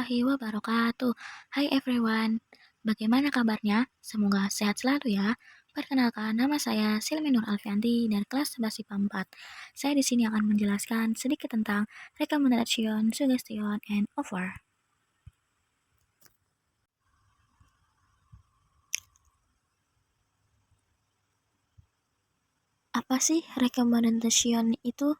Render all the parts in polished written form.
warahmatullahi wabarakatuh. Hai everyone, bagaimana kabarnya? Semoga sehat selalu ya. Perkenalkan, nama saya Silmi Nur Alfianti dari kelas 11 IPA 4. Saya di sini akan menjelaskan sedikit tentang recommendation, suggestion, and offer. Apa sih recommendation itu?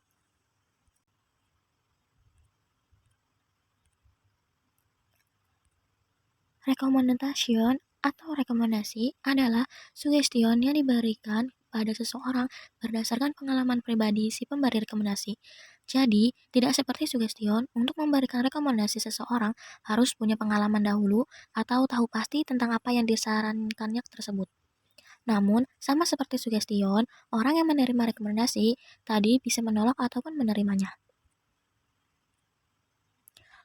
Recommendation atau rekomendasi adalah suggestion yang diberikan pada seseorang berdasarkan pengalaman pribadi si pemberi rekomendasi. Jadi, tidak seperti suggestion untuk memberikan rekomendasi seseorang harus punya pengalaman dahulu atau tahu pasti tentang apa yang disarankannya tersebut. Namun, sama seperti suggestion, orang yang menerima rekomendasi tadi bisa menolak ataupun menerimanya.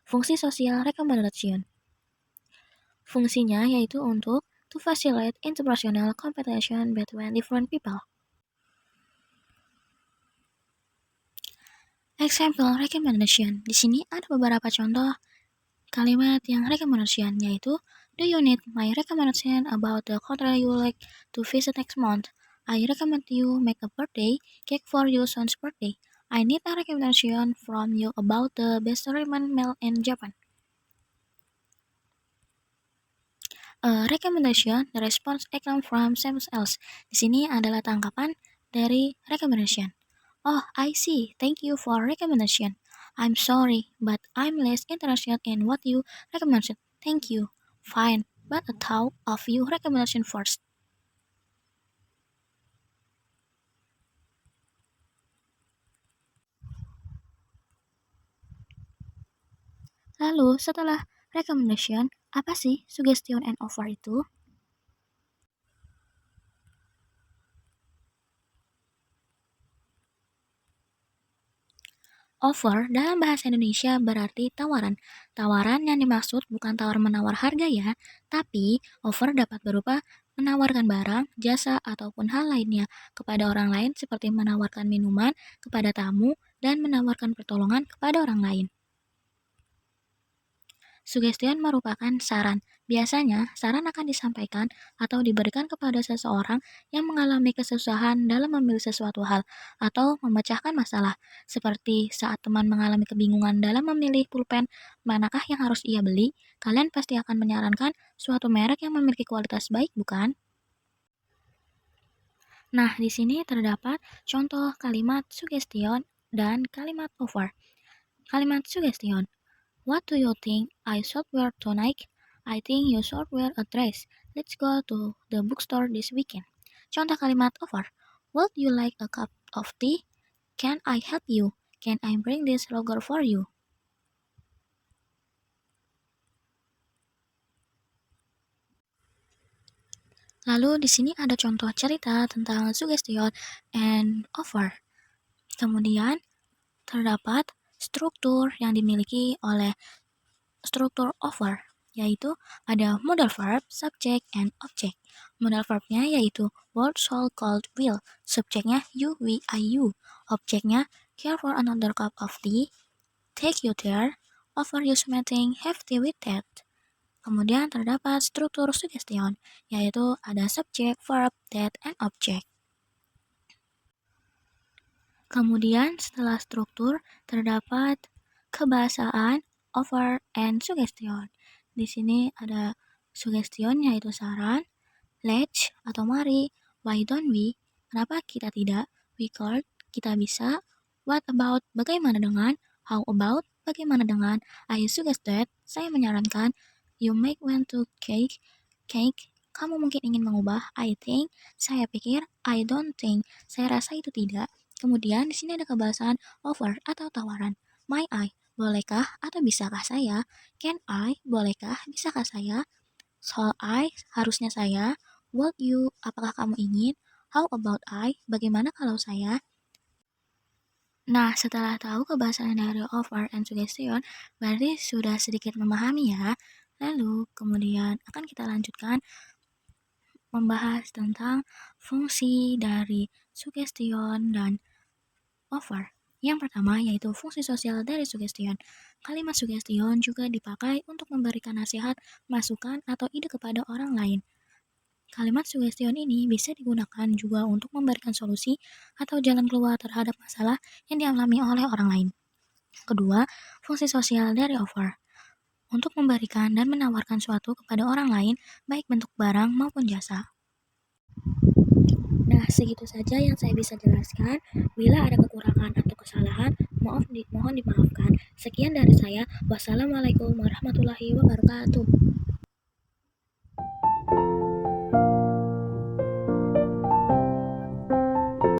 Fungsi sosial recommendation. Fungsinya yaitu untuk to facilitate interpersonal competition between different people. Example recommendation. Di sini ada beberapa contoh kalimat yang recommendation, yaitu do you need my recommendation about the country you like to visit next month? I recommend you make a birthday cake for your son's birthday. I need a recommendation from you about the best ramen meal in Japan. A recommendation, the response I come from someone else. Di sini adalah tangkapan dari recommendation. Oh, I see. Thank you for recommendation. I'm sorry, but I'm less interested in what you recommended. Thank you. Fine, but a thought of your recommendation first. Lalu, setelah recommendation, apa sih suggestion and offer itu? Offer dalam bahasa Indonesia berarti tawaran. Tawaran yang dimaksud bukan tawar-menawar harga ya, tapi offer dapat berupa menawarkan barang, jasa, ataupun hal lainnya kepada orang lain seperti menawarkan minuman kepada tamu dan menawarkan pertolongan kepada orang lain. Suggestion merupakan saran. Biasanya, saran akan disampaikan atau diberikan kepada seseorang yang mengalami kesusahan dalam memilih sesuatu hal atau memecahkan masalah. Seperti saat teman mengalami kebingungan dalam memilih pulpen manakah yang harus ia beli, kalian pasti akan menyarankan suatu merek yang memiliki kualitas baik, bukan? Nah, di sini terdapat contoh kalimat suggestion dan kalimat offer. Kalimat suggestion. What do you think I should wear tonight? I think you should wear a dress. Let's go to the bookstore this weekend. Contoh kalimat offer. Would you like a cup of tea? Can I help you? Can I bring this logo for you? Lalu di sini ada contoh cerita tentang suggestion and offer. Kemudian terdapat struktur yang dimiliki oleh struktur offer, yaitu ada modal verb, subject, and object. Modal verbnya yaitu world, shall, could, will. Subjeknya you, we, I, you. Objeknya care for another cup of tea, take you there, offer you something, have tea with that. Kemudian terdapat struktur suggestion, yaitu ada subject, verb, that, and object. Kemudian setelah struktur terdapat kebahasaan, offer, and suggestion. Di sini ada suggestion yaitu saran, let's atau mari, why don't we, kenapa kita tidak, we could, kita bisa, what about, bagaimana dengan, how about, bagaimana dengan, I suggest that, saya menyarankan, you might want to cake, kamu mungkin ingin mengubah, I think, saya pikir, I don't think, saya rasa itu tidak. Kemudian di sini ada kebahasaan offer atau tawaran. May I, bolehkah atau bisakah saya? Can I, bolehkah, bisakah saya? Shall I, harusnya saya. Would you, apakah kamu ingin? How about I, bagaimana kalau saya? Nah, setelah tahu kebahasaan dari offer and suggestion, berarti sudah sedikit memahami ya. Lalu, kemudian akan kita lanjutkan membahas tentang fungsi dari suggestion dan offer. Yang pertama yaitu fungsi sosial dari sugestion. Kalimat sugestion juga dipakai untuk memberikan nasihat, masukan, atau ide kepada orang lain. Kalimat sugestion ini bisa digunakan juga untuk memberikan solusi atau jalan keluar terhadap masalah yang dialami oleh orang lain. Kedua, fungsi sosial dari offer. Untuk memberikan dan menawarkan suatu kepada orang lain, baik bentuk barang maupun jasa. Nah, segitu saja yang saya bisa jelaskan. Bila ada kekurangan atau kesalahan, mohon dimaafkan. Sekian dari saya. Wassalamualaikum warahmatullahi wabarakatuh.